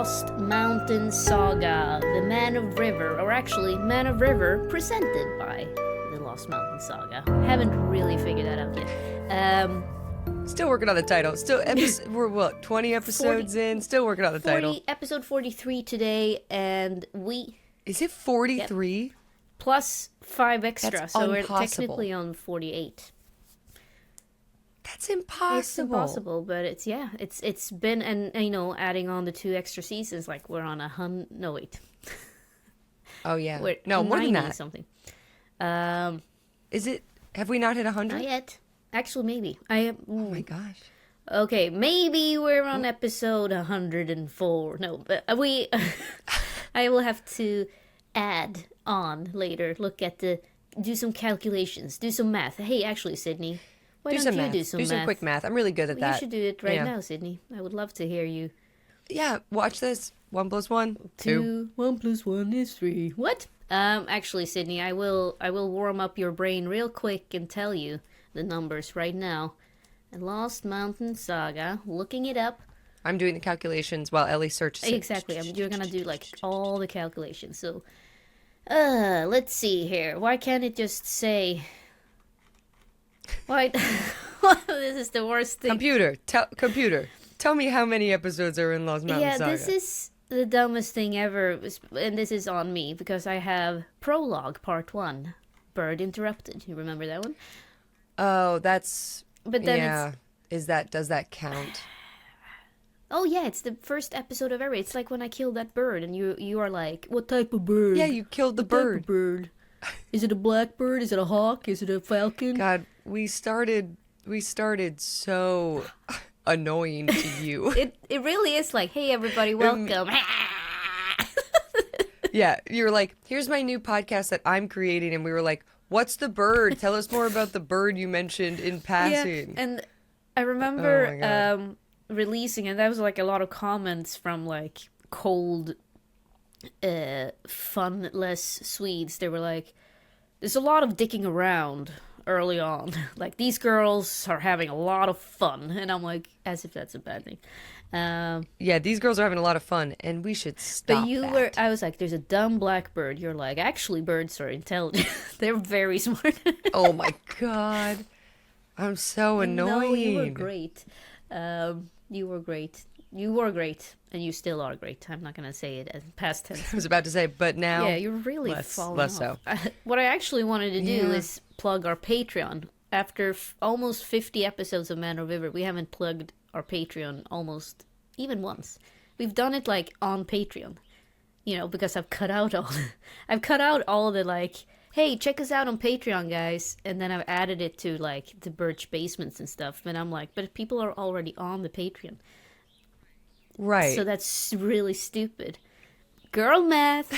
Lost Mountain Saga, the Man of River, or actually Man of River, presented by the Lost Mountain Saga. Haven't really figured that out yet. Still working on the title. We're what, 20 episodes 40, in? Still working on the title. Episode 43 today, and Is it 43? Yep. Plus 5 extra, That's so impossible. We're technically on 48. That's impossible. It's impossible, but it's been, and you know, adding on the 2 extra seasons, like we're on 100. No, wait. Oh yeah. We're no, more than that. Something. Is it? Have we not hit 100? Not yet. Actually, maybe. Oh my gosh. Okay, maybe we're on episode 104. No, but I will have to add on later. Do some calculations, do some math. Hey, actually, Sydney. Why don't you do some math? Do some quick math. I'm really good at that. You should do it right now, Sydney. I would love to hear you. Yeah, watch this. 1 + 1, 2. 1 + 1 is 3. What? Actually, Sydney, I will warm up your brain real quick and tell you the numbers right now. Lost Mountain Saga. Looking it up. I'm doing the calculations while Ellie searches. Exactly. You're gonna do like all the calculations. So, let's see here. Why can't it just say? Why? This is the worst thing. Computer, tell me how many episodes are in Lost Mountain Saga. Yeah, this is the dumbest thing ever, and this is on me because I have Prologue Part 1, Bird Interrupted. You remember that one? Oh, that's. But then does that count? Oh yeah, it's the first episode of every. It's like when I killed that bird, and you are like, what type of bird? Yeah, you killed the bird. Type of bird? Is it a blackbird? Is it a hawk? Is it a falcon? God, we started so annoying to you. It really is like, hey everybody, welcome. Yeah, you were like, here's my new podcast that I'm creating, and we were like, what's the bird? Tell us more about the bird you mentioned in passing. Yeah, and I remember releasing, and that was like a lot of comments from like cold, funless Swedes. They were like, there's a lot of dicking around early on. Like, these girls are having a lot of fun. And I'm like, as if that's a bad thing. Yeah, these girls are having a lot of fun, and we should stop that. I was like, there's a dumb blackbird. You're like, actually, birds are intelligent. They're very smart. Oh my god. I'm so annoying. No, you were great. You were great. You were great, and you still are great. I'm not going to say it as past tense. I was about to say, but now... Yeah, you're really falling less off. so. What I actually wanted to do is plug our Patreon. After almost 50 episodes of Man of River, we haven't plugged our Patreon almost even once. We've done it, like, on Patreon. You know, because I've cut out all the, like, hey, check us out on Patreon, guys. And then I've added it to, like, the Birch Basements and stuff. And I'm like, but people are already on the Patreon. Right. So that's really stupid. Girl math.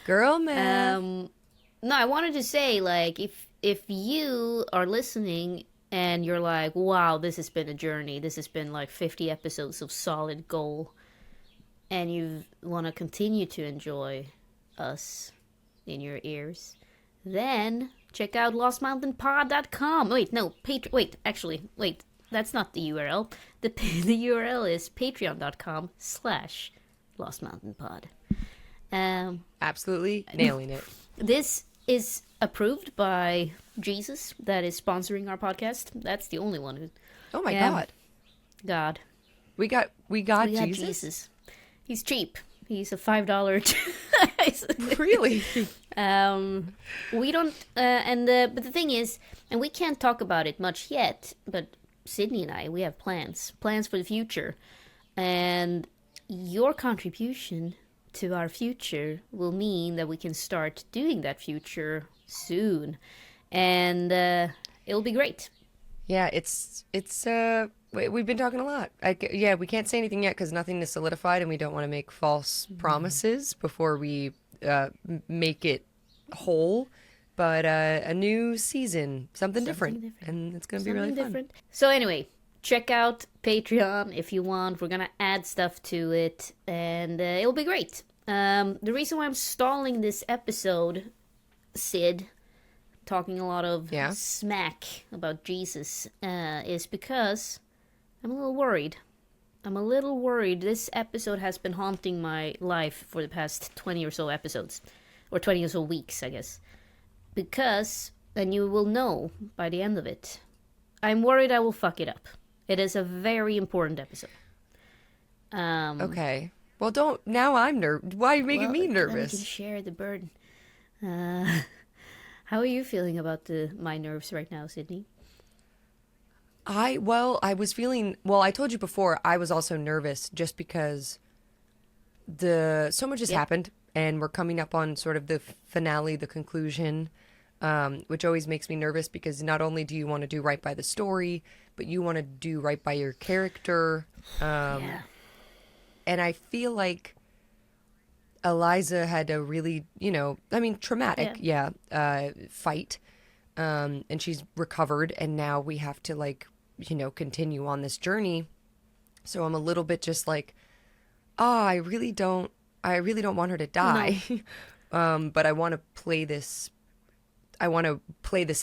Girl math. No, I wanted to say, like, if you are listening and you're like, wow, this has been a journey. This has been like 50 episodes of solid gold. And you want to continue to enjoy us in your ears, then check out lostmountainpod.com. Wait, that's not the URL. The URL is patreon.com/lostmountainpod. Absolutely nailing it. This is approved by Jesus, that is sponsoring our podcast. That's the only one who... Oh my God. God. We got Jesus? He's cheap. He's a $5. Really? We don't... but the thing is, and we can't talk about it much yet, but Sydney and I, we have plans for the future, and your contribution to our future will mean that we can start doing that future soon, and it'll be great. Yeah, we've been talking a lot. We can't say anything yet because nothing is solidified, and we don't want to make false promises before we make it whole. But a new season, something different, and it's going to be really fun. So anyway, check out Patreon if you want. We're going to add stuff to it, and it'll be great. The reason why I'm stalling this episode, Sid, talking a lot of smack about Jesus, is because I'm a little worried. I'm a little worried. This episode has been haunting my life for the past 20 or so episodes. Or 20 or so weeks, I guess. Because, and you will know by the end of it, I'm worried I will fuck it up. It is a very important episode. Okay. Well, don't. Now I'm nervous. Why are you making me Then we can nervous? share the burden. How are you feeling about my nerves right now, Sydney? I was feeling. I told you before. I was also nervous just because so much has happened, and we're coming up on sort of the finale, the conclusion, which always makes me nervous because not only do you want to do right by the story, but you want to do right by your character. Yeah. And I feel like Eliza had a really, traumatic, fight. And she's recovered, and now we have to continue on this journey. So I'm a little bit just like, I really don't want her to die. No. But I want to play this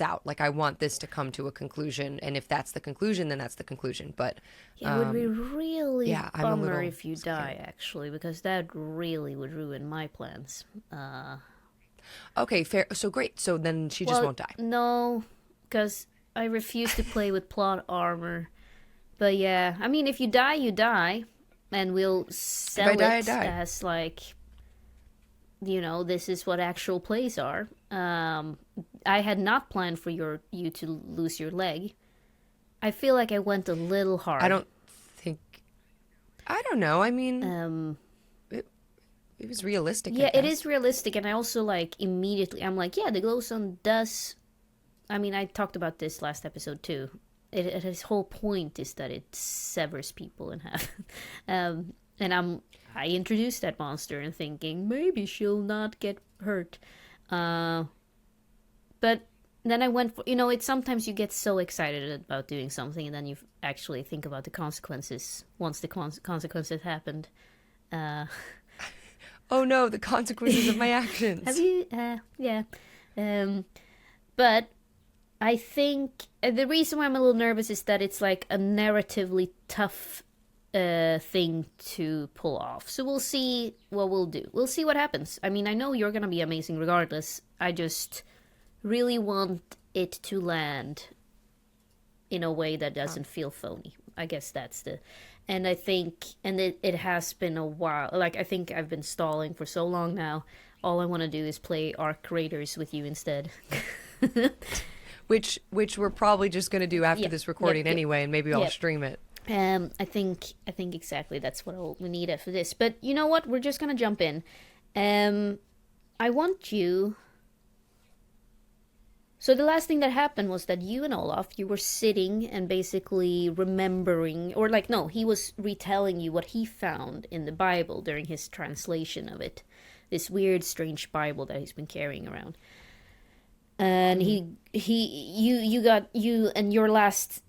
out. Like, I want this to come to a conclusion, and if that's the conclusion, then that's the conclusion. But it would be really bummer if you scared. die, actually, because that really would ruin my plans. Okay, fair. So great. So then she just won't die. No, because I refuse to play with plot armor. But yeah, I mean, if you die, you die, and we'll sell it as this is what actual plays are. I had not planned for you to lose your leg. I feel like I went a little hard. I don't know. I mean, it was realistic. Yeah, it is realistic, and I also immediately I'm like, yeah, the glowstone does. I mean, I talked about this last episode too. Its whole point is that it severs people in half, and I introduced that monster and thinking maybe she'll not get hurt, but then I went for it's sometimes you get so excited about doing something and then you actually think about the consequences once the consequences happened. Oh no, the consequences of my actions. Have you? Yeah. But I think the reason why I'm a little nervous is that it's like a narratively tough thing to pull off. So we'll see what we'll do. We'll see what happens. I mean, I know you're gonna be amazing regardless. I just really want it to land in a way that doesn't feel phony. I guess that's the... And I think, and it has been a while. Like, I think I've been stalling for so long now. All I want to do is play Arc Raiders with you instead. Which we're probably just going to do after this recording anyway, and maybe I'll stream it. I think exactly that's what we need after this. But you know what? We're just going to jump in. I want you... So the last thing that happened was that you and Olaf, you were sitting and basically remembering, or he was retelling you what he found in the Bible during his translation of it. This weird, strange Bible that he's been carrying around. And your last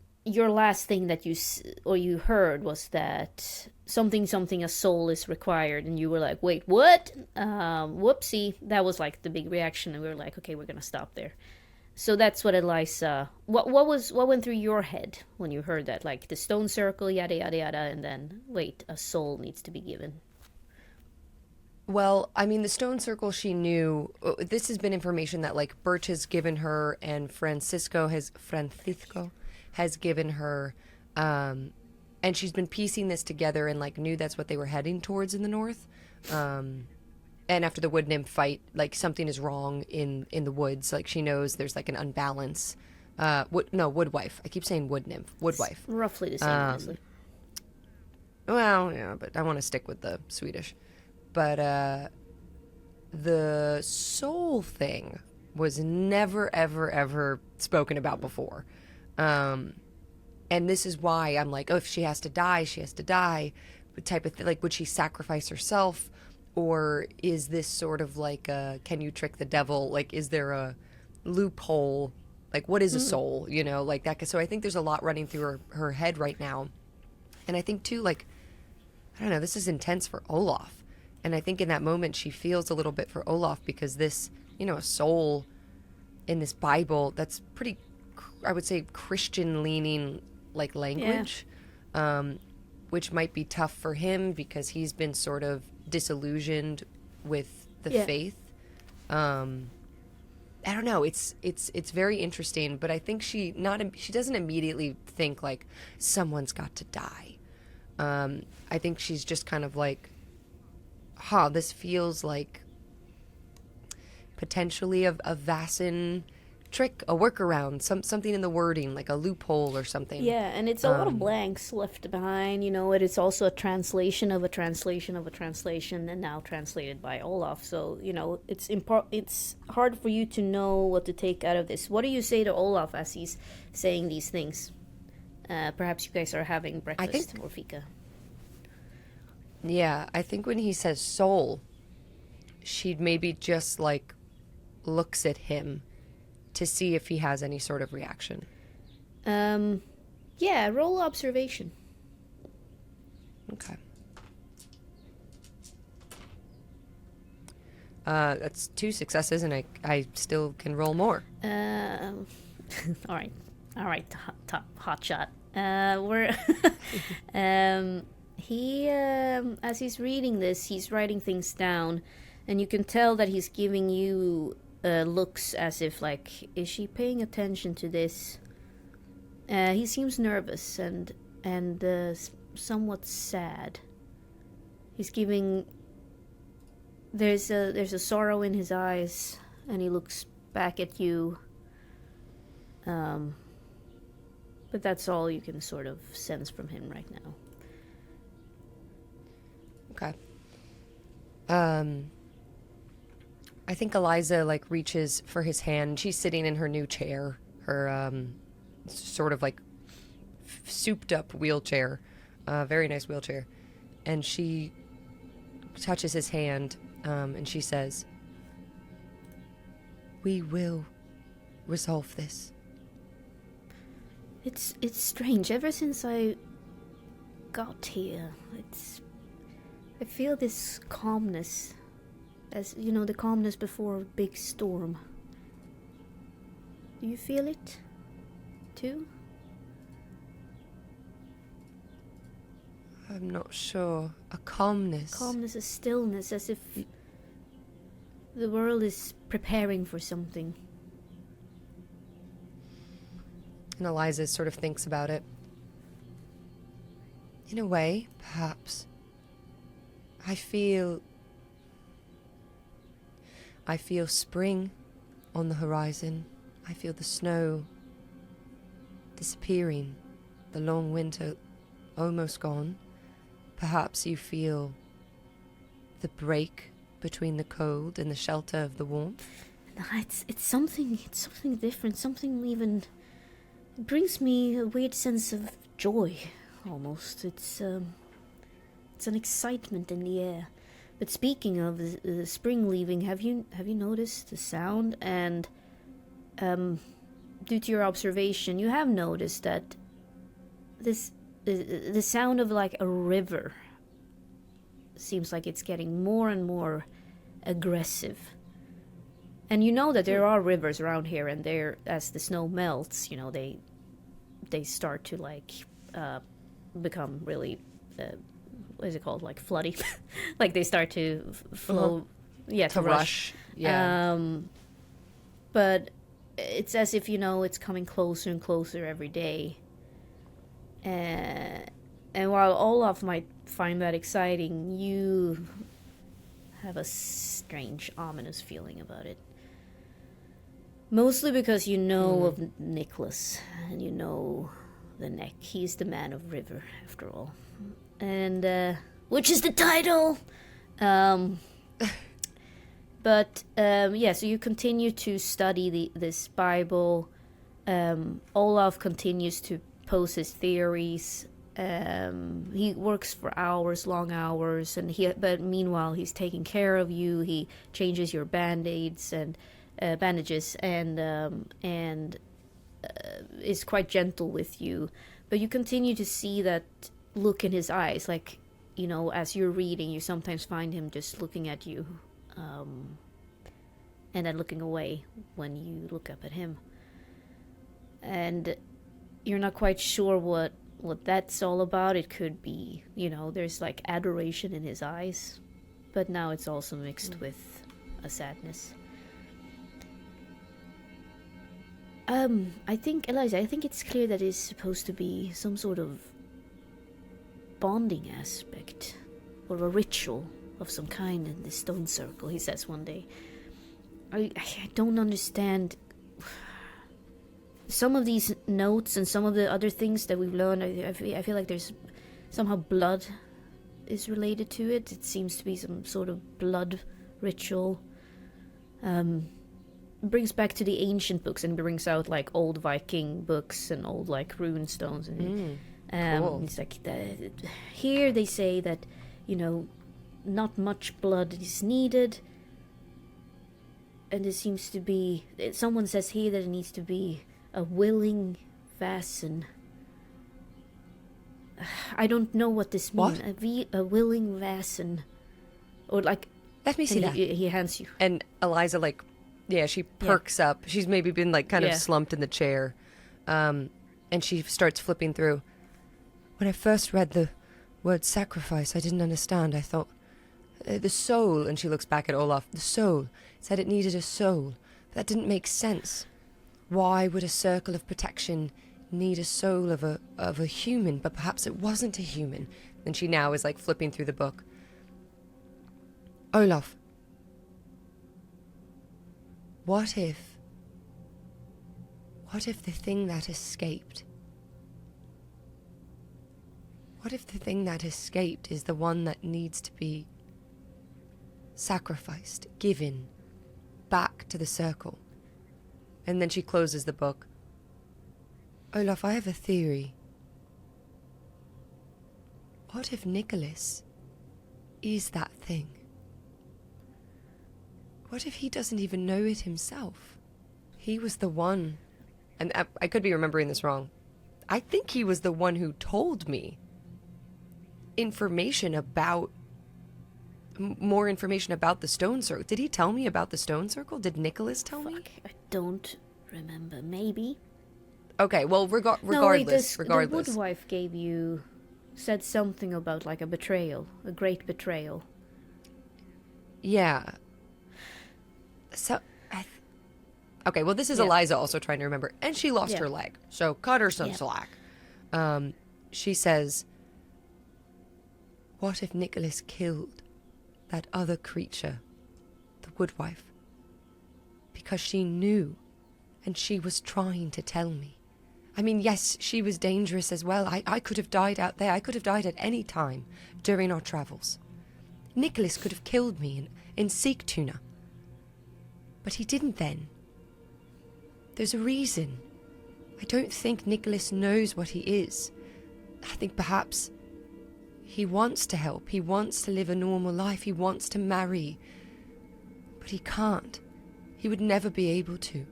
thing that you heard was that something a soul is required, and you were like, wait, what? Whoopsie. That was the big reaction, and we were like, okay, we're gonna stop there. So that's what Eliza... What went through your head when you heard that? The stone circle, yada, yada, yada, and then, wait, a soul needs to be given. Well, I mean, the stone circle, she knew... This has been information that, Birch has given her and Francisco has given her. And she's been piecing this together and, knew that's what they were heading towards in the north. And after the wood nymph fight, something is wrong in the woods. She knows there's an unbalance. Woodwife. I keep saying wood nymph. Woodwife. It's roughly the same, honestly. Well, yeah, but I want to stick with the Swedish. But the soul thing was never, ever, ever spoken about before. And this is why I'm like, oh, if she has to die, she has to die. Type of thing. Would she sacrifice herself? Or is this sort of can you trick the devil? is there a loophole? What is a soul? That. So I think there's a lot running through her head right now. And I think, too, I don't know, this is intense for Olaf. And I think in that moment she feels a little bit for Olaf because this, a soul in this Bible, that's pretty, I would say, Christian-leaning, language. which might be tough for him because he's been sort of disillusioned with the Yeah. faith. I don't know. It's very interesting, but I think she doesn't immediately think like someone's got to die. I think she's just kind of like, this feels like potentially a Vassin trick, a workaround, something in the wording, like a loophole or something. Yeah, and it's a lot of blanks left behind. It is also a translation of a translation of a translation, and now translated by Olaf. So it's hard for you to know what to take out of this. What do you say to Olaf as he's saying these things? Perhaps you guys are having breakfast or fika. Yeah, I think when he says soul, she'd maybe just like looks at him to see if he has any sort of reaction. Yeah, roll observation. Okay. That's 2 successes, and I still can roll more. All right, hot shot. We're he as he's reading this, he's writing things down, and you can tell that he's giving you looks as if like, is she paying attention to this? He seems nervous and somewhat sad. He's giving. There's a sorrow in his eyes, and he looks back at you. But that's all you can sort of sense from him right now. Okay. I think Eliza like reaches for his hand. She's sitting in her new chair, her sort of like souped up wheelchair, very nice wheelchair, and she touches his hand, and she says, "We will resolve this." It's strange. Ever since I got here, I feel this calmness, as the calmness before a big storm. Do you feel it too? I'm not sure. A calmness. Calmness, a stillness, as if the world is preparing for something. And Eliza sort of thinks about it. In a way, perhaps. I feel spring on the horizon. I feel the snow disappearing, the long winter almost gone. Perhaps you feel the break between the cold and the shelter of the warmth. It's something different, something even. It brings me a weird sense of joy, almost. It's an excitement in the air. But speaking of the spring leaving, have you noticed the sound? And due to your observation, you have noticed that the sound of like a river seems like it's getting more and more aggressive. And you know that there are rivers around here, and as the snow melts, they start to like become really what is it called, like floody. Like they start to flow. Yeah, to rush. Yeah. But it's as if it's coming closer and closer every day. And while Olaf might find that exciting, you have a strange, ominous feeling about it. Mostly because you know of Nicholas, and you know the neck. He's the man of river, after all. And, which is the title! But, so you continue to study this Bible. Olaf continues to pose his theories. He works for hours, long hours, but meanwhile he's taking care of you. He changes your bandages and is quite gentle with you. But you continue to see that look in his eyes, like, as you're reading, you sometimes find him just looking at you, and then looking away when you look up at him. And you're not quite sure what what that's all about. It could be, there's like adoration in his eyes, but now it's also mixed with a sadness. I think, Eliza, I think it's clear that it's supposed to be some sort of bonding aspect, or a ritual of some kind in the stone circle, he says one day. I don't understand some of these notes and some of the other things that we've learned. I feel like there's somehow blood is related to it. It seems to be some sort of blood ritual. Brings back to the ancient books and brings out like old Viking books and old like rune stones. And cool. It's like here they say that, not much blood is needed. And it seems to be, someone says here that it needs to be a willing vasen. I don't know what this means. A willing vasen. Or like... Let me see that. He hands you. And Eliza, like, she perks up. She's maybe been, like, kind of slumped in the chair. And she starts flipping through. When I first read the word sacrifice, I didn't understand. I thought, the soul, and she looks back at Olaf, the soul. It said it needed a soul. That didn't make sense. Why would a circle of protection need a soul of a human? But perhaps it wasn't a human. And she now is, like, flipping through the book. Olaf, what if the thing that escaped, is the one that needs to be sacrificed, given back to the circle? And then she closes the book. Olaf, I have a theory. What if Nicholas is that thing? What if he doesn't even know it himself? He was the one, and I could be remembering this wrong. I think he was the one who told me more information about the stone circle. Did he tell me about the stone circle? Did Nicholas tell me? I don't remember. Maybe. Okay, well, regardless. The woodwife said something about like a betrayal, a great betrayal. Yeah. So, okay, well, this is Eliza also trying to remember. And she lost her leg, so cut her some slack. She says, what if Nicholas killed that other creature, the woodwife? Because she knew, and she was trying to tell me. I mean, yes, she was dangerous as well. I could have died out there. I could have died at any time during our travels. Nicholas could have killed me in Sigtuna. But he didn't then. There's a reason. I don't think Nicholas knows what he is. I think perhaps he wants to help. He wants to live a normal life. He wants to marry. But he can't. He would never be able to.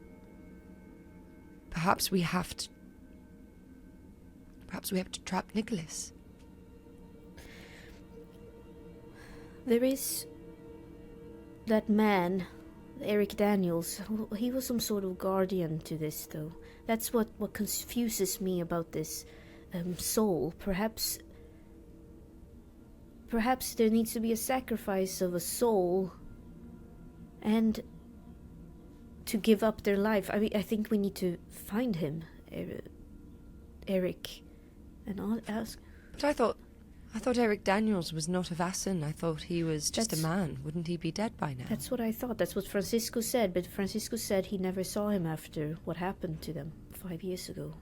Perhaps we have to trap Nicholas. There is that man, Eric Daniels. He was some sort of guardian to this, though. That's what confuses me about this soul. Perhaps there needs to be a sacrifice of a soul, and to give up their life. I mean, I think we need to find him, Eric, and I'll ask. But I thought Eric Daniels was not a Vasen. I thought he was just a man. Wouldn't he be dead by now? That's what I thought. That's what Francisco said. But Francisco said he never saw him after what happened to them 5 years ago.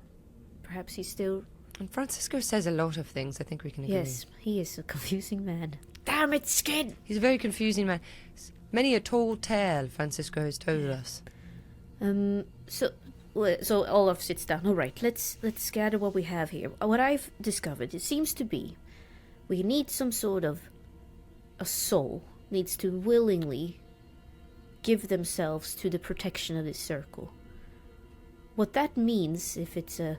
Perhaps he's still... And Francisco says a lot of things. I think we can agree. Yes, he is a confusing man. Damn it, Skid! He's a very confusing man. Many a tall tale Francisco has told us. So Olaf sits down. All right, let's gather what we have here. What I've discovered, it seems to be, we need some sort of a soul needs to willingly give themselves to the protection of this circle. What that means, if it's a...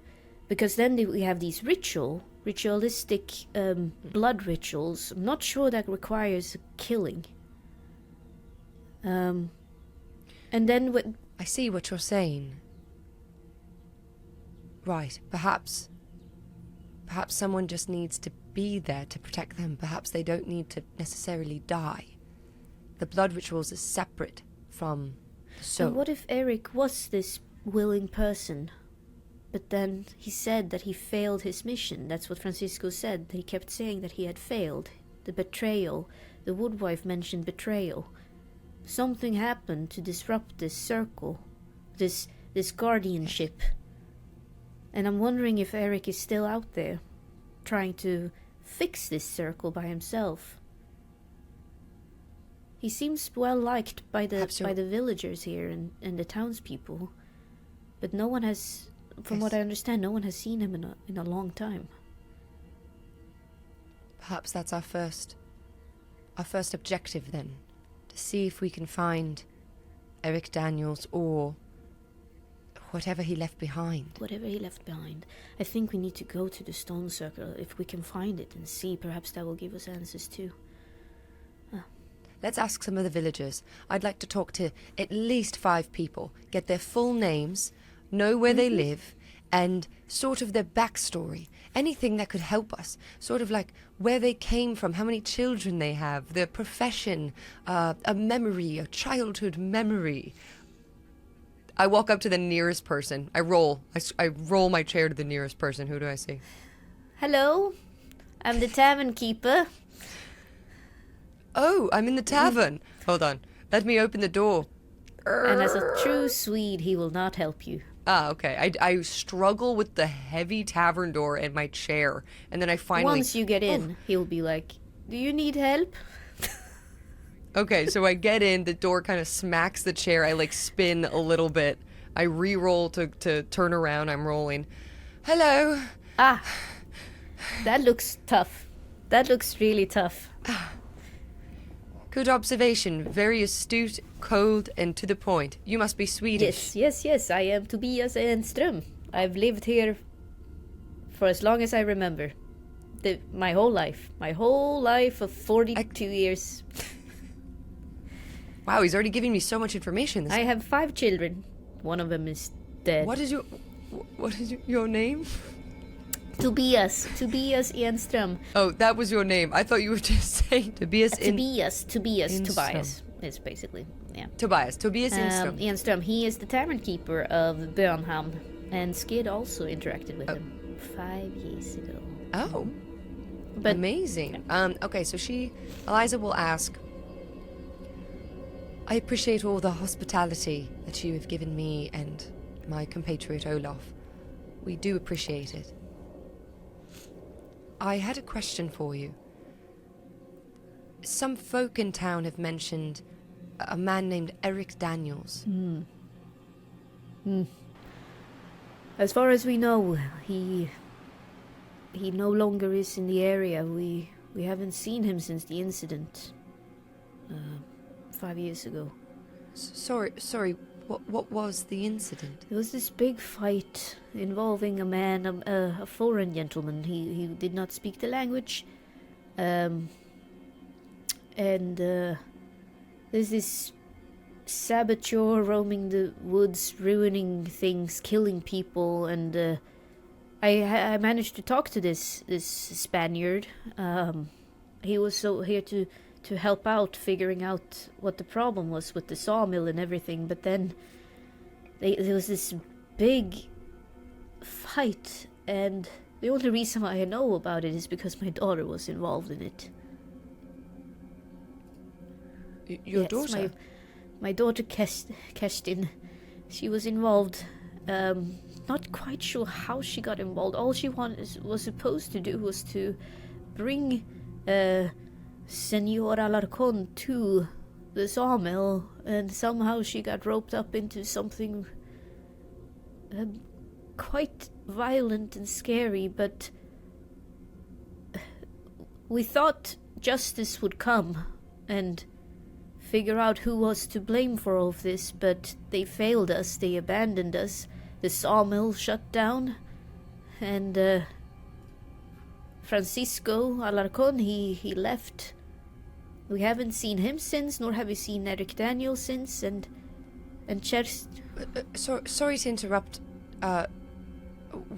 Because then we have these ritualistic blood rituals. I'm not sure that requires killing. And then... I see what you're saying. Right, perhaps Perhaps someone just needs to be there to protect them. Perhaps they don't need to necessarily die. The blood rituals is separate from the soul. And what if Eric was this willing person? But then he said that he failed his mission. That's what Francisco said. He kept saying that he had failed. The betrayal. The woodwife mentioned betrayal. Something happened to disrupt this circle. This guardianship. And I'm wondering if Eric is still out there, trying to fix this circle by himself. He seems well liked by the villagers here and the townspeople, but no one has, from what I understand, no one has seen him in a long time. Perhaps that's our first objective then, to see if we can find Eric Daniels or whatever he left behind. Whatever he left behind. I think we need to go to the stone circle if we can find it and see. Perhaps that will give us answers too. Let's ask some of the villagers. I'd like to talk to at least 5 people, get their full names, know where they live, and sort of their backstory. Anything that could help us. Sort of like where they came from, how many children they have, their profession, a memory, a childhood memory. I walk up to the nearest person. I roll my chair to the nearest person. Who do I see? Hello, I'm the tavern keeper. Oh, I'm in the tavern. Hold on. Let me open the door. And as a true Swede, he will not help you. Ah, okay. I struggle with the heavy tavern door and my chair. And then I finally... Once you get in, he'll be like, do you need help? Okay, so I get in, the door kind of smacks the chair, I like spin a little bit. I re-roll to turn around, I'm rolling. Hello. Ah, that looks tough. That looks really tough. Good observation, very astute, cold, and to the point. You must be Swedish. Yes, I am Tobias Enström. I've lived here for as long as I remember. My whole life of 42 years. Wow, he's already giving me so much information. I have 5 children. One of them is dead. What is your name? Tobias Enström. Oh, that was your name. I thought you were just saying Tobias. Tobias. It's basically, yeah. Tobias Enström. Enström. He is the tavern keeper of Bönhamn, and Skid also interacted with him 5 years ago. Oh, but amazing. Okay, so Eliza will ask. I appreciate all the hospitality that you have given me and my compatriot Olaf. We do appreciate it. I had a question for you. Some folk in town have mentioned a man named Eric Daniels. As far as we know, he no longer is in the area. We haven't seen him since the incident 5 years ago. Sorry. What was the incident? There was this big fight involving a man, a foreign gentleman. He did not speak the language. And there's this saboteur roaming the woods, ruining things, killing people, and I managed to talk to this Spaniard. He was here to help out, figuring out what the problem was with the sawmill and everything, but then there was this big fight, and the only reason I know about it is because my daughter was involved in it. Your daughter? My daughter Kerstin. She was involved. Not quite sure how she got involved. All she was supposed to do was to bring Senor Alarcon to the sawmill, and somehow she got roped up into something quite violent and scary, but we thought justice would come and figure out who was to blame for all of this, but they failed us. They abandoned us. The sawmill shut down, and Francisco Alarcon, he left. We haven't seen him since, nor have we seen Eric Daniel since, and Sorry to interrupt.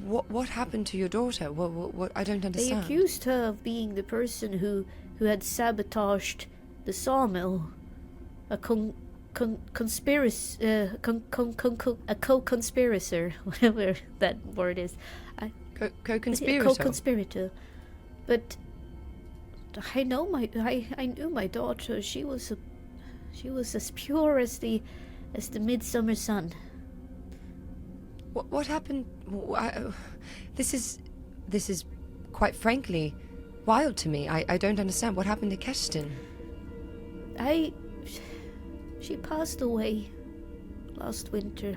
What happened to your daughter? What? I don't They understand. accused her of being the person who had sabotaged the sawmill. A co-conspirator, whatever that word is. Co-conspirator. Co-conspirator. But I knew my daughter. She was as pure as the midsummer sun. What happened? This is quite frankly wild to me. I don't understand. What happened to Kerstin? She passed away last winter.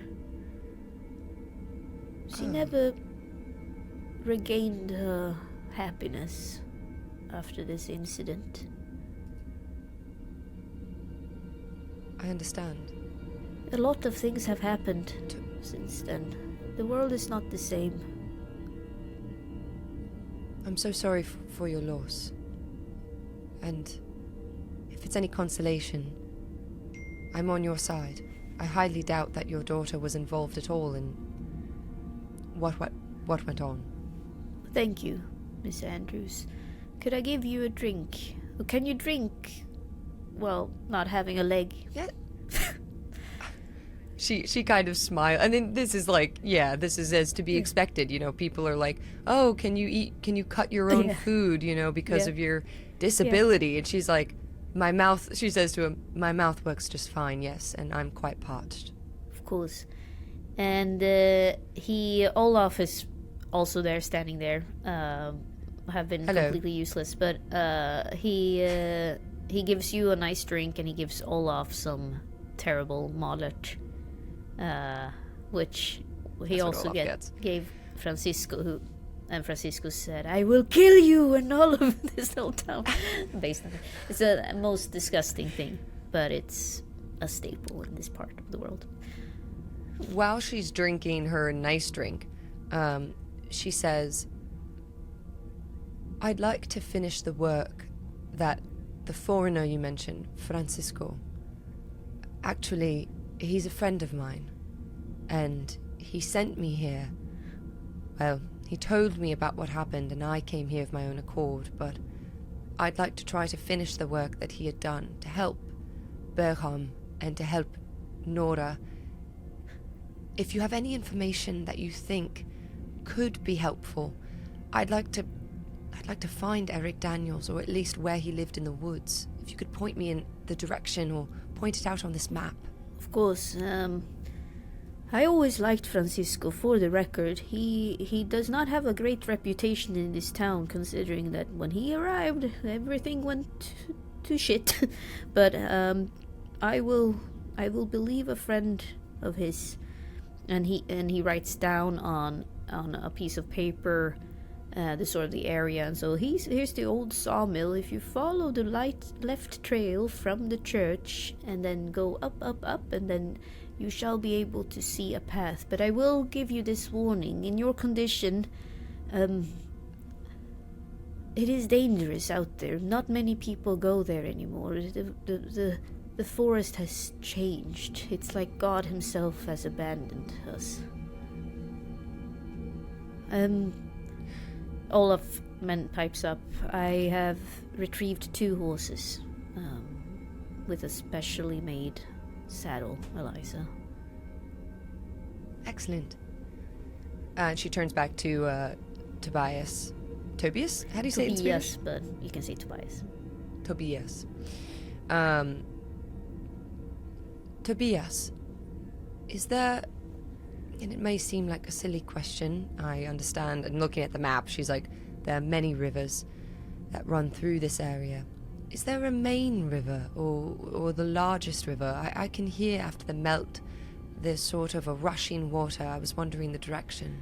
She never regained her happiness after this incident. I understand. A lot of things have happened since then. The world is not the same. I'm so sorry for your loss. And if it's any consolation, I'm on your side. I highly doubt that your daughter was involved at all in what went on. Thank you, Miss Andrews. Could I give you a drink? Can you drink, well, not having a leg? Yeah. She kind of smiled. And then this is like, yeah, this is as to be expected. You know, people are like, oh, can you cut your own food, you know, because of your disability? And she's like, she says to him, my mouth works just fine, yes, and I'm quite parched. Of course. And Olaf is also there, standing there. Have been completely useless, but he gives you a nice drink, and he gives Olaf some terrible mullet, which he also gave Francisco, and Francisco said, "I will kill you and all of this whole town." Based on it, it's the most disgusting thing, but it's a staple in this part of the world. While she's drinking her nice drink, she says, I'd like to finish the work that the foreigner you mentioned, Francisco. Actually, he's a friend of mine, and he sent me here. Well, he told me about what happened, and I came here of my own accord, but I'd like to try to finish the work that he had done to help Berham and to help Nora. If you have any information that you think could be helpful, I'd like to find Eric Daniels, or at least where he lived in the woods. If you could point me in the direction or point it out on this map. Of course. I always liked Francisco, for the record. He does not have a great reputation in this town, considering that when he arrived, everything went to shit. But I will believe a friend of his. And he writes down on a piece of paper the sort of the area. And so here's the old sawmill. If you follow the left trail from the church and then go up, and then you shall be able to see a path. But I will give you this warning. In your condition, it is dangerous out there. Not many people go there anymore. The forest has changed. It's like God himself has abandoned us. Olaf pipes up. I have retrieved 2 horses, with a specially made saddle, Eliza. Excellent. And she turns back to Tobias. Tobias? How do you say it in Swedish? Tobias, but you can say Tobias. Tobias. Tobias, is there... And it may seem like a silly question, I understand. And looking at the map, she's like, there are many rivers that run through this area. Is there a main river, or the largest river? I can hear after the melt, there's sort of a rushing water. I was wondering the direction.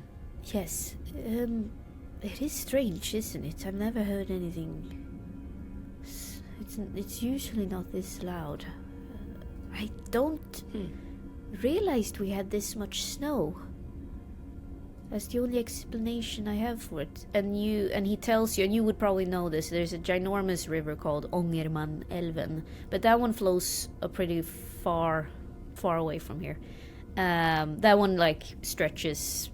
Yes, it is strange, isn't it? I've never heard anything. It's usually not this loud. I don't... realized we had this much snow. That's the only explanation I have for it. And he tells you, and you would probably know this, there's a ginormous river called Ångermanälven, but that one flows a pretty far away from here. That one like stretches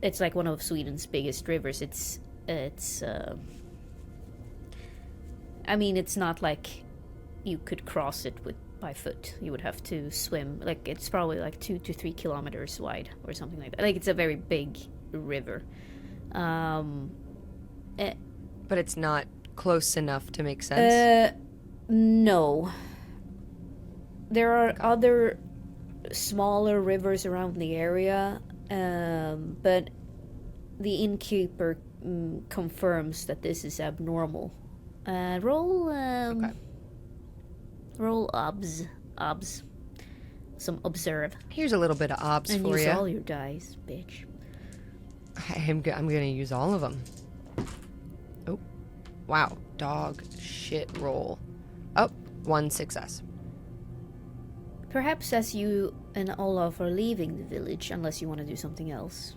it's like one of Sweden's biggest rivers. I mean, it's not like you could cross it by foot. You would have to swim. Like, it's probably like 2 to 3 kilometers wide or something like that. Like, it's a very big river. But it's not close enough to make sense? No. There are other smaller rivers around the area, but the innkeeper confirms that this is abnormal. Roll obs. Some observe. Here's a little bit of obs and for you. use all your dice, bitch. I'm gonna use all of them. Oh, wow. Dog shit roll. Oh, 1 success. Perhaps as you and Olaf are leaving the village, unless you want to do something else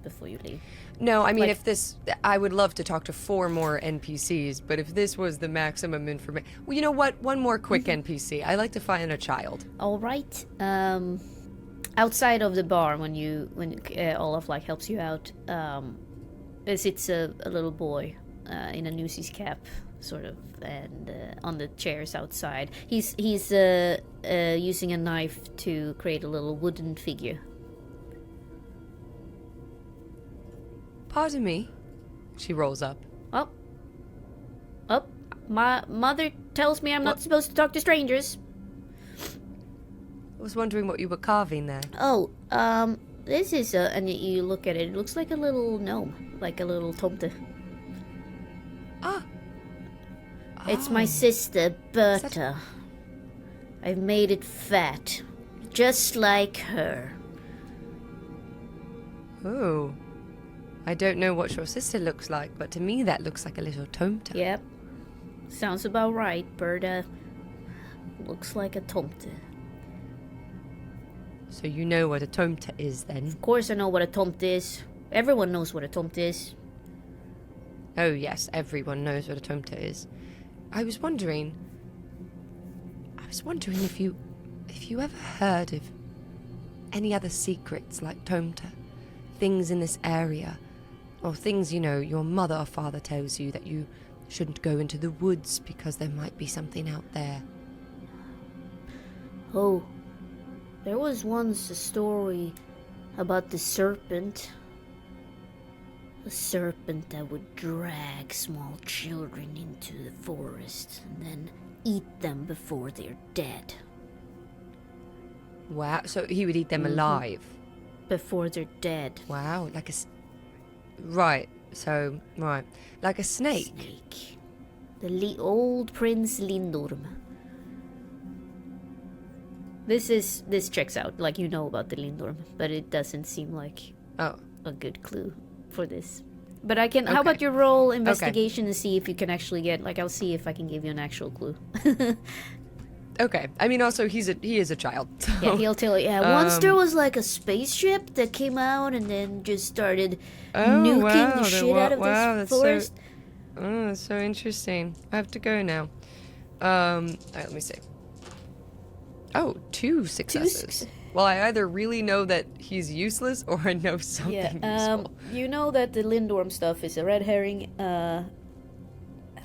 before you leave. No, I mean, Like- I would love to talk to 4 more NPCs, but if this was the maximum information... Well, you know what? One more quick NPC. I like to find a child. All right. Outside of the bar, when Olaf like helps you out, there sits a little boy in a newsie's cap, sort of, and on the chairs outside. He's using a knife to create a little wooden figure. Pardon me. She rolls up. Oh, my mother tells me I'm not supposed to talk to strangers. I was wondering what you were carving there. Oh, this is and you look at it. It looks like a little gnome, like a little tomte. Ah. It's my sister, Berta. I've made it fat, just like her. Oh. I don't know what your sister looks like, but to me that looks like a little tomte. Yep. Sounds about right. Berta looks like a tomte. So you know what a tomte is then? Of course I know what a tomte is. Everyone knows what a tomte is. Oh yes, everyone knows what a tomte is. I was wondering if you ever heard of any other secrets like tomte, things in this area, or things, you know, your mother or father tells you that you shouldn't go into the woods because there might be something out there. Oh, there was once a story about the serpent. A serpent that would drag small children into the forest and then eat them before they're dead. Wow, so he would eat them alive? Before they're dead. Wow, like a... Right, like a snake. Snake. The old Prince Lindorm. This checks out, like you know about the Lindorm, but it doesn't seem like Oh. a good clue for this. But I can. Okay. How about your roll investigation and see if you can actually get, like, I'll see if I can give you an actual clue. Okay, I mean, also he is a child. So. Yeah, he'll tell you. Yeah, once there was like a spaceship that came out and then just started nuking the shit out of this forest. That's so interesting. I have to go now. Alright, let me see. Oh, 2 successes. Well, I either really know that he's useless or I know something useful. You know that the Lindorm stuff is a red herring.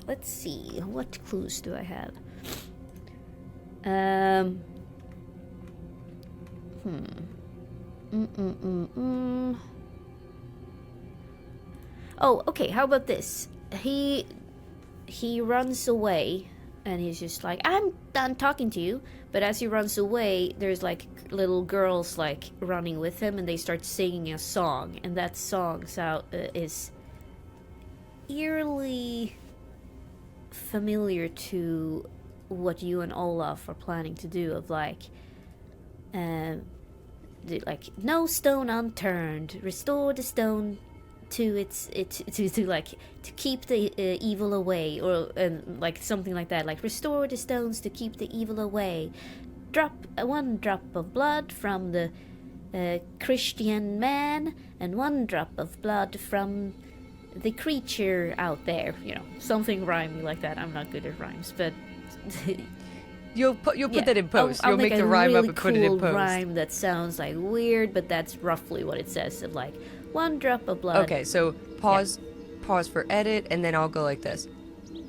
Let's see. What clues do I have? Oh, okay. How about this? He runs away, and he's just like, I'm done talking to you. But as he runs away, there's like little girls like running with him, and they start singing a song, and that song is eerily familiar to what you and Olaf are planning to do, of like no stone unturned, restore the stone to to keep the evil away, or like something like that, like restore the stones to keep the evil away, drop one drop of blood from the Christian man and one drop of blood from the creature out there, you know, something rhymey like that. I'm not good at rhymes, but You'll put that in post. I'll You'll make a the rhyme really up and put it in cool post. rhyme that sounds like weird, but that's roughly what it says. Of like 1 drop of blood. Okay, so pause for edit, and then I'll go like this.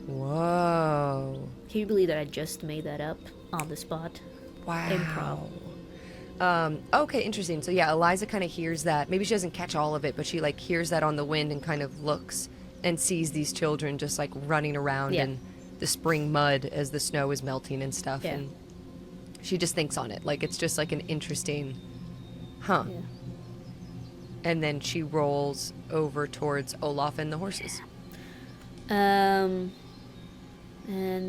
Whoa. Can you believe that I just made that up on the spot? Wow. Improv. Okay, interesting. So yeah, Eliza kind of hears that. Maybe she doesn't catch all of it, but she like hears that on the wind and kind of looks and sees these children just like running around in the spring mud as the snow is melting and stuff. Yeah. And she just thinks on it. Like it's just like an interesting, huh. Yeah. And then she rolls over towards Olaf and the horses. And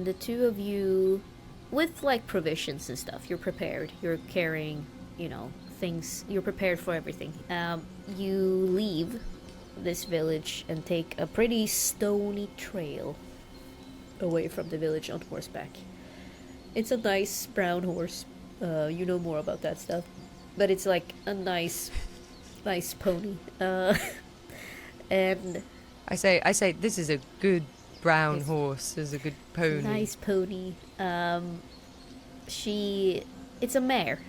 the two of you, with like provisions and stuff, you're prepared. You're carrying, things. You're prepared for everything. You leave this village and take a pretty stony trail away from the village on horseback. It's a nice brown horse. You know more about that stuff, but it's like a nice pony. And I say this is a good brown horse. This is a good pony. Nice pony. It's a mare.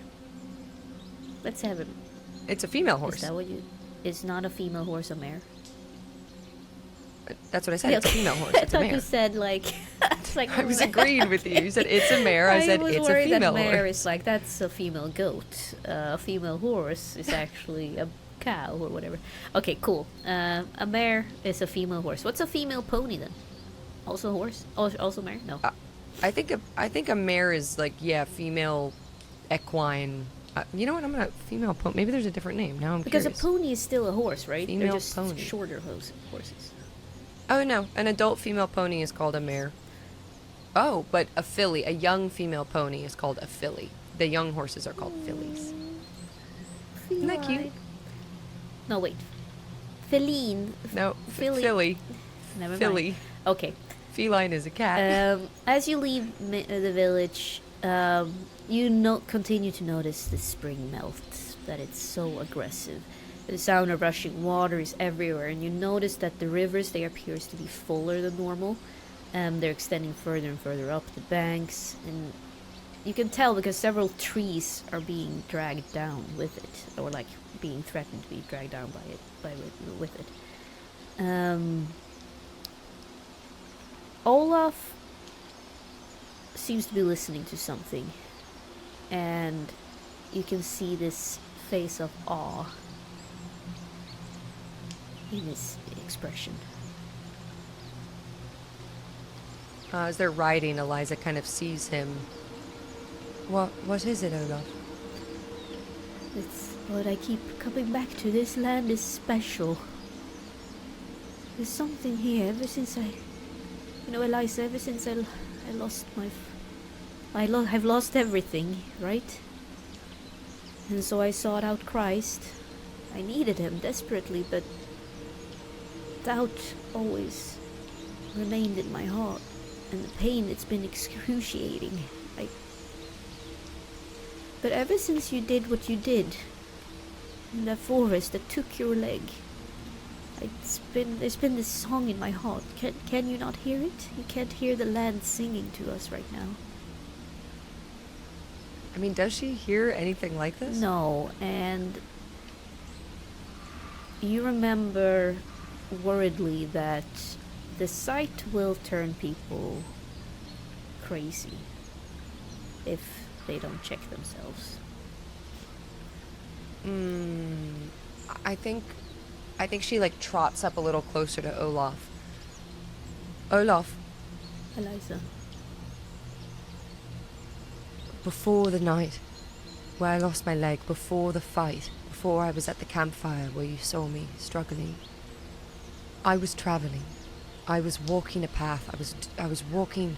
Let's have it. It's a female horse. Is that what you? It's not a female horse, a mare. That's what I said. It's a female horse. I It's a thought mare. you said like. It's like I was agreeing with you. You said it's a mare. I said was it's a worried female that mare horse. is like that's a female goat. A female horse is actually a cow or whatever. Okay, cool. A mare is a female horse. What's a female pony then? Also a horse? Also mare? No. I think a mare is like female equine. You know what? I'm gonna female pony. Maybe there's a different name. Now I'm Because curious. a pony is still a horse, right? Female They're just pony. shorter horses. Oh no, an adult female pony is called a mare. Oh, but a young female pony is called a filly. The young horses are called fillies. Isn't that cute? No, wait. Feline. No, Filly. filly. Never mind. Filly. Okay. Feline is a cat. As you leave the village, you continue to notice the spring melt, that it's so aggressive. The sound of rushing water is everywhere, and you notice that the rivers, they appears to be fuller than normal. They're extending further and further up the banks, and you can tell because several trees are being dragged down with it, or like being threatened to be dragged down with it. Olaf seems to be listening to something, and you can see this face of awe in his expression. As they're riding, Eliza kind of sees him. What is it, Olaf? It's what I keep coming back to. This land is special. There's something here ever since Eliza, ever since I lost I've lost everything, right? And so I sought out Christ. I needed him desperately, but doubt always remained in my heart. And the pain, it's been excruciating. But ever since you did what you did in that forest that took your leg, there's been this song in my heart. Can you not hear it? You can't hear the land singing to us right now. I mean, does she hear anything like this? No, and you remember worriedly that the sight will turn people crazy if they don't check themselves. I think she like trots up a little closer to Olaf. Olaf, Eliza. before the night where I lost my leg, before the fight, before I was at the campfire where you saw me struggling, I was traveling. I was walking a path. I was walking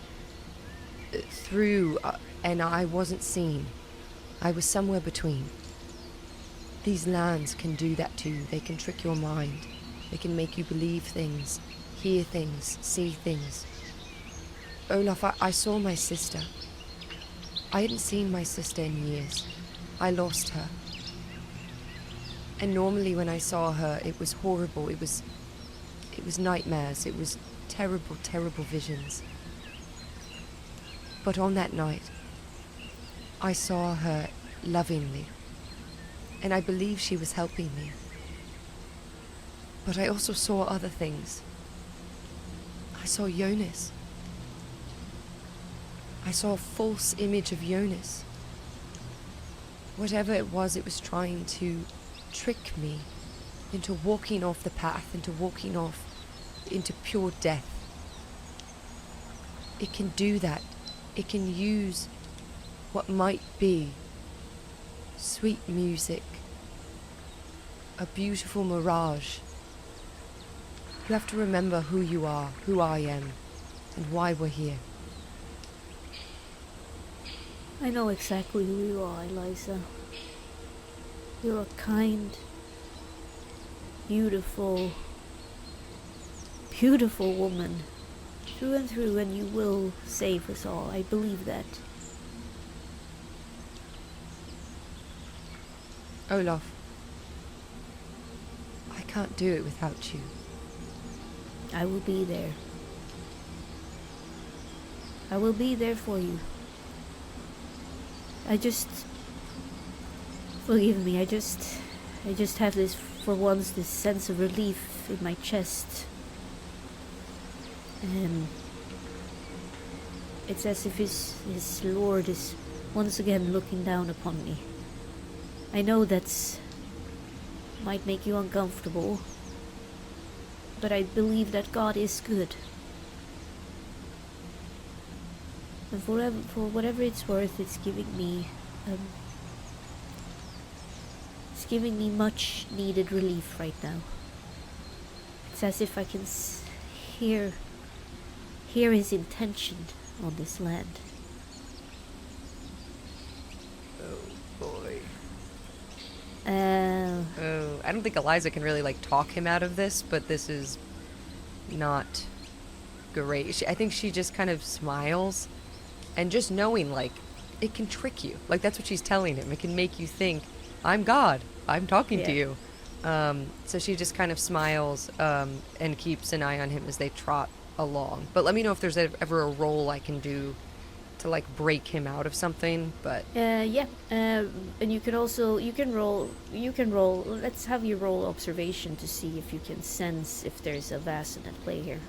through, and I wasn't seen. I was somewhere between. These lands can do that to you. They can trick your mind. They can make you believe things, hear things, see things. Olaf, I saw my sister. I hadn't seen my sister in years. I lost her. And normally when I saw her, it was horrible. It was nightmares. It was terrible, terrible visions. But on that night, I saw her lovingly, and I believe she was helping me. But I also saw other things. I saw Jonas. I saw a false image of Jonas. Whatever it was trying to trick me into walking off the path, into walking off into pure death. It can do that. It can use what might be sweet music, a beautiful mirage. You have to remember who you are, who I am, and why we're here. I know exactly who you are, Eliza. You're a kind, beautiful woman. Through and through, and you will save us all. I believe that. Olaf, I can't do it without you. I will be there. I will be there for you. Forgive me, I just have this, for once, this sense of relief in my chest. And it's as if his Lord is once again looking down upon me. I know that's might make you uncomfortable, but I believe that God is good. And for whatever it's worth, it's giving me much needed relief right now. It's as if I can hear his intention on this land. Oh boy. Oh, I don't think Eliza can really talk him out of this, but this is not great. I think she just kind of smiles, and just knowing it can trick you. That's what she's telling him. It can make you think, I'm God. I'm talking to you. So she just kind of smiles and keeps an eye on him as they trot along. But let me know if there's ever a roll I can do to break him out of something. But yeah. And you can roll. Let's have you roll observation to see if you can sense if there's a Vasen at play here.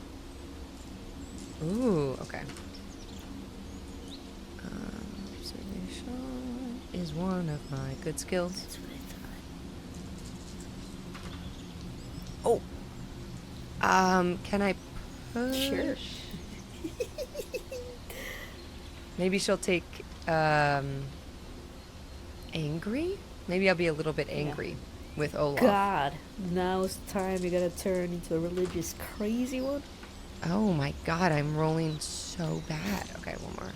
Ooh, okay. Observation is one of my good skills. That's what I Oh. Can I push? Sure. Maybe she'll take angry? Maybe I'll be a little bit angry with Olaf. God, now's the time you're gonna turn into a religious crazy one. Oh my god, I'm rolling so bad. Okay, one more.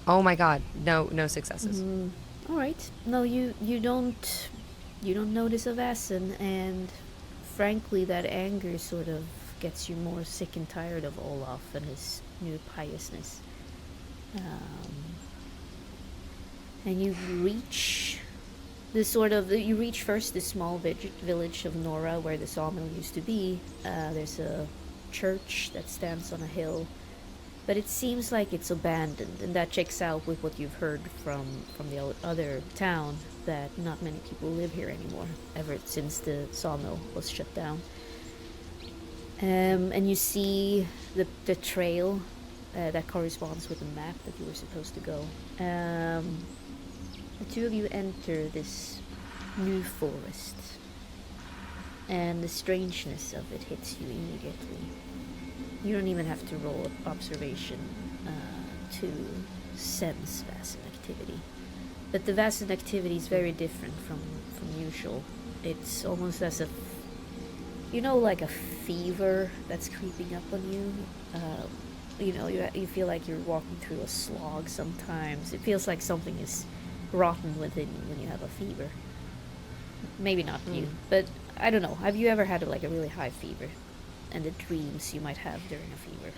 Oh my god, no successes. All right. No, you don't notice a Vasen, and frankly, that anger sort of gets you more sick and tired of Olaf and his new piousness. And you reach first the small village of Nora where the sawmill used to be. There's a church that stands on a hill, but it seems like it's abandoned, and that checks out with what you've heard from the other town, that not many people live here anymore, ever since the sawmill was shut down. And you see the trail that corresponds with the map that you were supposed to go. The two of you enter this new forest, and the strangeness of it hits you immediately. You don't even have to roll observation to sense Vasen activity. But the Vasen activity is very different from usual. It's almost as if, like a fever that's creeping up on you. You feel like you're walking through a slog sometimes. It feels like something is rotten within you when you have a fever. Maybe not you, but I don't know. Have you ever had a really high fever? And the dreams you might have during a fever.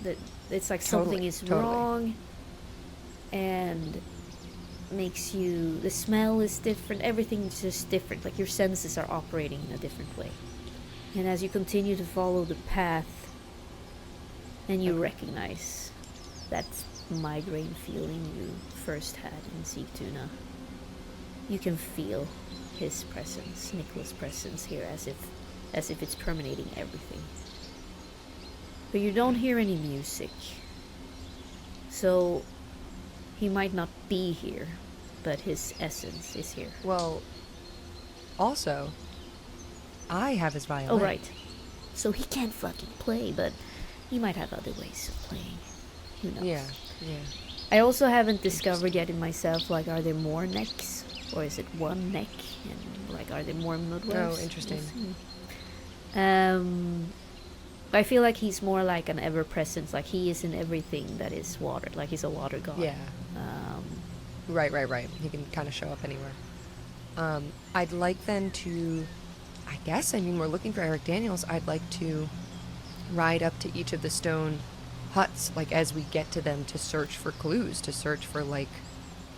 That it's like something is wrong, and makes you, the smell is different, everything's just different, your senses are operating in a different way. And as you continue to follow the path, and you recognize that migraine feeling you first had in Sigtuna. You can feel his presence, Nicholas' presence here, as if it's permeating everything. But you don't hear any music. So he might not be here, but his essence is here. Well, also, I have his violin. Oh, right. So he can't fucking play, but he might have other ways of playing. Who knows? Yeah. I also haven't discovered yet in myself, like, are there more necks? Or is it one neck? And, like, are there more Mudwells? Oh, interesting. I feel like he's more like an ever-present, like he is in everything that is water, like he's a water god. Yeah. Right. He can kind of show up anywhere. I'd like then to, we're looking for Eric Daniels. I'd like to ride up to each of the stone huts, like as we get to them, to search for clues, to search for like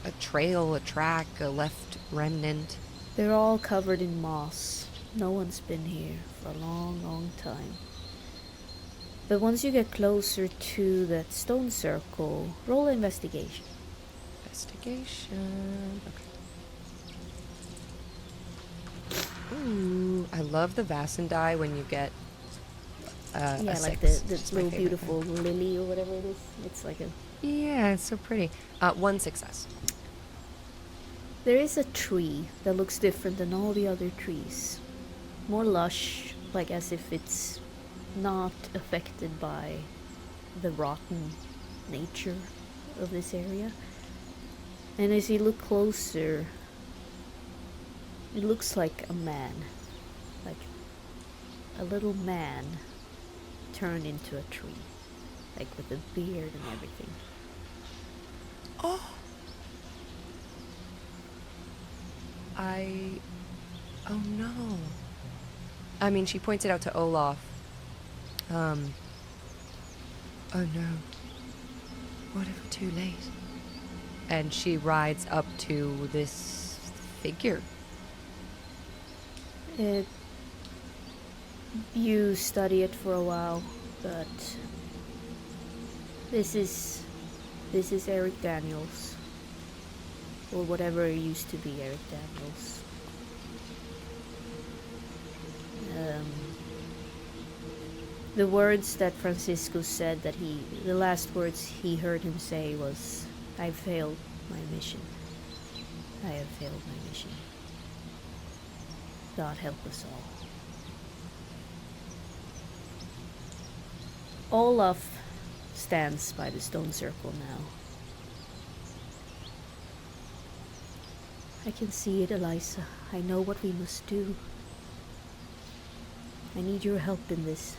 a trail, a track, a left remnant. They're all covered in moss. No one's been here for a long, long time. But once you get closer to that stone circle, roll investigation. Investigation. Okay. Ooh, I love the Vasen die when you get yeah, a like six. the little beautiful lily or whatever it is. It's like a... Yeah, it's so pretty. 1 success. There is a tree that looks different than all the other trees. More lush, like as if it's not affected by the rotten nature of this area. And as you look closer, it looks like a man, like a little man turned into a tree, like with a beard and everything. Oh no. I mean, she points it out to Olaf. Oh no. What if we're too late? And she rides up to this figure. You study it for a while, but this is Eric Daniels, or whatever it used to be Eric Daniels. The words that Francisco said the last words he heard him say was, "I failed my mission. I have failed my mission. God help us all." Olaf stands by the stone circle now. "I can see it, Eliza. I know what we must do. I need your help in this."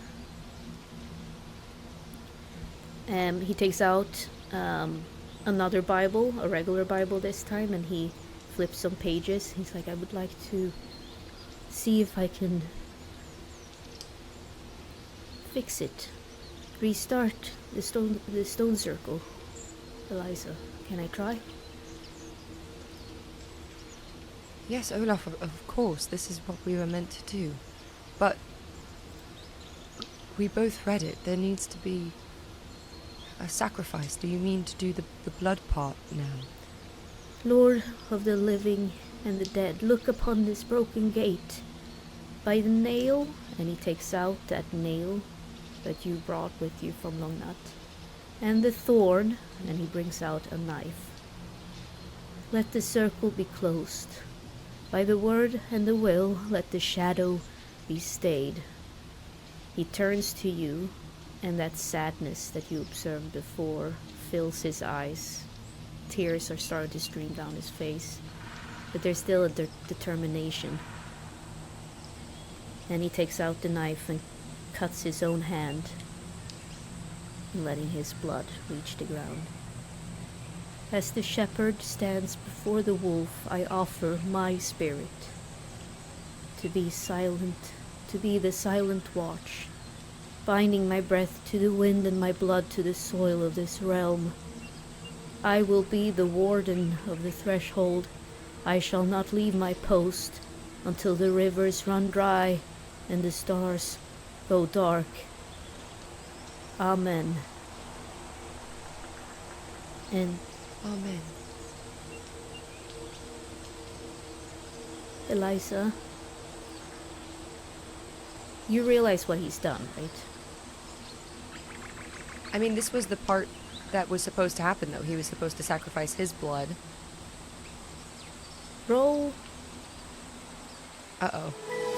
He takes out another Bible, a regular Bible this time, and he flips some pages. He's like, "I would like to see if I can fix it. Restart the stone circle. Eliza, can I try?" Yes, Olaf, of course, this is what we were meant to do. But we both read it. There needs to be a sacrifice. Do you mean to do the blood part now? "Lord of the living and the dead, look upon this broken gate. By the nail," and he takes out that nail that you brought with you from Longnat, "and the thorn," and he brings out a knife. "Let the circle be closed. By the word and the will, let the shadow be stayed." He turns to you, and that sadness that you observed before fills his eyes. Tears are starting to stream down his face, but there's still a determination. And he takes out the knife and cuts his own hand, letting his blood reach the ground. "As the shepherd stands before the wolf, I offer my spirit to be silent, to be the silent watch, binding my breath to the wind and my blood to the soil of this realm. I will be the warden of the threshold. I shall not leave my post until the rivers run dry and the stars go dark. Amen." And Amen. Eliza, you realize what he's done, right? I mean, this was the part that was supposed to happen, though. He was supposed to sacrifice his blood. Roll Uh-oh.